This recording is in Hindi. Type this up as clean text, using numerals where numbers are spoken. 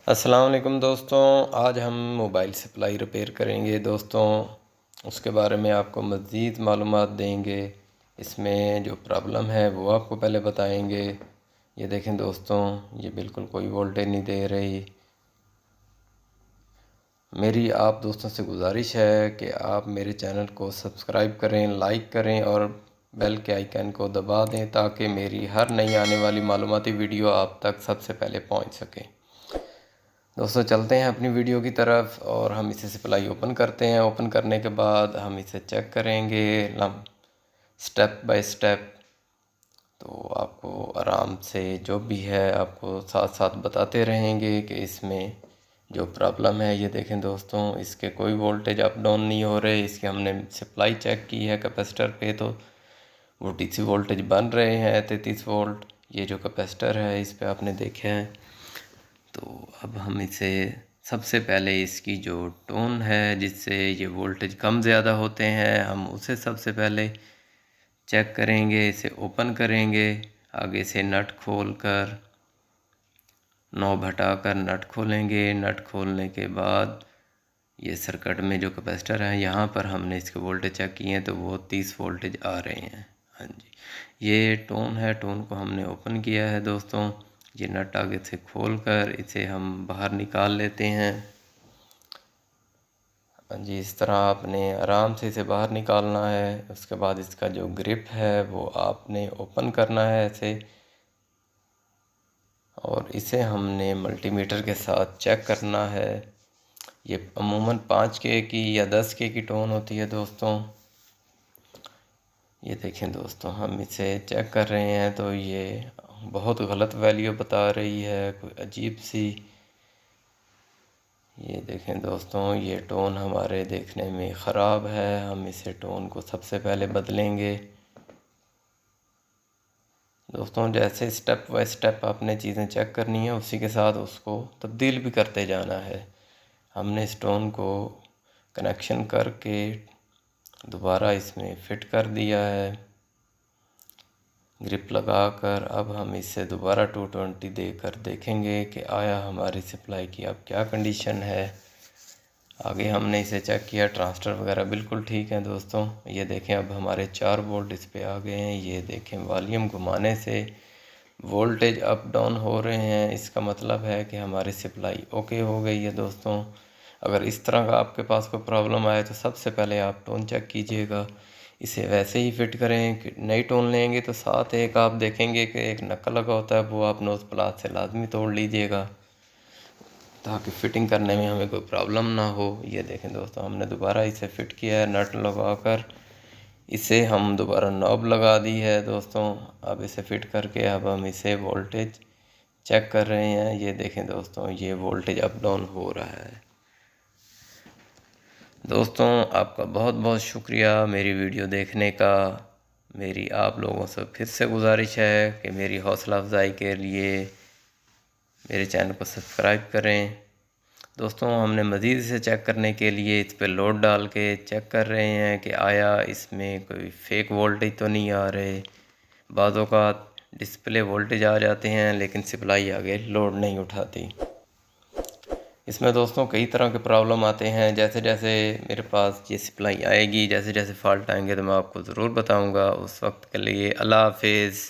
अस्सलाम वालेकुम दोस्तों। आज हम मोबाइल सप्लाई रिपेयर करेंगे दोस्तों। उसके बारे में आपको मज़ीद मालूमात देंगे। इसमें जो प्रॉब्लम है वो आपको पहले बताएंगे। ये देखें दोस्तों, ये बिल्कुल कोई वोल्टेज नहीं दे रही। मेरी आप दोस्तों से गुजारिश है कि आप मेरे चैनल को सब्सक्राइब करें, लाइक करें और बेल के आइकन को दबा दें ताकि मेरी हर नई आने वाली मालूमाती वीडियो आप तक सबसे पहले पहुंच सके। दोस्तों चलते हैं अपनी वीडियो की तरफ और हम इसे सप्लाई ओपन करते हैं। ओपन करने के बाद हम इसे चेक करेंगे स्टेप बाय स्टेप। तो आपको आराम से जो भी है आपको साथ साथ बताते रहेंगे कि इसमें जो प्रॉब्लम है। ये देखें दोस्तों, इसके कोई वोल्टेज अप डाउन नहीं हो रहे। इसके हमने सप्लाई चेक की है कैपेसिटर पे, तो वो डीसी वोल्टेज बन रहे हैं 33 वोल्ट। ये जो कैपेसिटर है इस पे आपने देखे हैं। तो अब हम इसे सबसे पहले इसकी जो टोन है जिससे ये वोल्टेज कम ज़्यादा होते हैं, हम उसे सबसे पहले चेक करेंगे। इसे ओपन करेंगे, आगे से नट खोलकर नॉब हटाकर नट खोलेंगे। नट खोलने के बाद ये सर्किट में जो कैपेसिटर है यहाँ पर हमने इसके वोल्टेज चेक किए हैं तो वो 30 वोल्टेज आ रहे हैं। हाँ जी, ये टोन है। टोन को हमने ओपन किया है दोस्तों। ये नट आगे से खोलकर इसे हम बाहर निकाल लेते हैं। हाँ जी, इस तरह आपने आराम से इसे बाहर निकालना है। उसके बाद इसका जो ग्रिप है वो आपने ओपन करना है ऐसे, और इसे हमने मल्टीमीटर के साथ चेक करना है। ये अमूमन 5K की या 10K की टोन होती है दोस्तों। ये देखें दोस्तों, हम इसे चेक कर रहे हैं तो ये बहुत गलत वैल्यू बता रही है, कोई अजीब सी। ये देखें दोस्तों, ये टोन हमारे देखने में ख़राब है। हम इसे टोन को सबसे पहले बदलेंगे। दोस्तों जैसे स्टेप बाय स्टेप आपने चीज़ें चेक करनी है, उसी के साथ उसको तब्दील भी करते जाना है। हमने इस टोन को कनेक्शन करके दोबारा इसमें फ़िट कर दिया है ग्रिप लगाकर। अब हम इसे दोबारा 220 देकर देखेंगे कि आया हमारी सप्लाई की अब क्या कंडीशन है। आगे हमने इसे चेक किया, ट्रांजिस्टर वगैरह बिल्कुल ठीक है दोस्तों। ये देखें अब हमारे 4 वोल्ट इस पे आ गए हैं। ये देखें वॉल्यूम घुमाने से वोल्टेज अप डाउन हो रहे हैं। इसका मतलब है कि हमारी सप्लाई ओके हो गई है दोस्तों। अगर इस तरह का आपके पास कोई प्रॉब्लम आए तो सबसे पहले आप टोन चेक कीजिएगा। इसे वैसे ही फिट करें कि नई टोन लेंगे तो साथ एक आप देखेंगे कि एक नक्का लगा होता है, वो आप नोज़ प्लास से लाजमी तोड़ लीजिएगा ताकि फ़िटिंग करने में हमें कोई प्रॉब्लम ना हो। ये देखें दोस्तों, हमने दोबारा इसे फ़िट किया है नट लगाकर। इसे हम दोबारा नॉब लगा दी है दोस्तों। अब इसे फ़िट करके अब हम इसे वोल्टेज चेक कर रहे हैं। ये देखें दोस्तों, ये वोल्टेज अप डाउन हो रहा है। दोस्तों आपका बहुत बहुत शुक्रिया मेरी वीडियो देखने का। मेरी आप लोगों से फिर से गुजारिश है कि मेरी हौसला अफजाई के लिए मेरे चैनल को सब्सक्राइब करें। दोस्तों हमने मज़ीद इसे चेक करने के लिए इस पर लोड डाल के चेक कर रहे हैं कि आया इसमें कोई फेक वोल्टेज तो नहीं आ रहे। बाज़ औक़ात डिस्प्ले वोल्टेज आ जाते हैं लेकिन सप्लाई आगे लोड नहीं उठाती। इसमें दोस्तों कई तरह के प्रॉब्लम आते हैं। जैसे जैसे मेरे पास ये सप्लाई आएगी, जैसे जैसे फ़ॉल्ट आएंगे तो मैं आपको ज़रूर बताऊंगा। उस वक्त के लिए अल्लाह हाफिज़।